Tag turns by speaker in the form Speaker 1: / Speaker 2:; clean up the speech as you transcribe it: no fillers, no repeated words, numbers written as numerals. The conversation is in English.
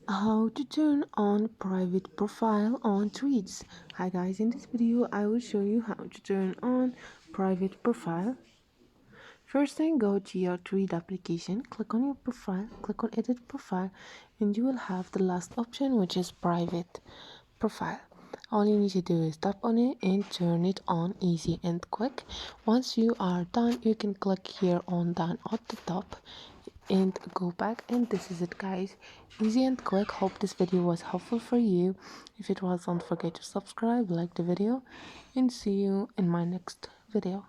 Speaker 1: How to turn on private profile on tweets. Hi guys, in this video I will show you how to turn on private profile. First thing, go to your tweet application, click on your profile, click on edit profile, and you will have the last option, which is private profile. All you need to do is tap on it and turn it on, easy and quick. Once you are done, you can click here on down at the top and go back, and this is it guys, easy and quick. Hope this video was helpful for you. If it was, don't forget to subscribe, like the video, and see you in my next video.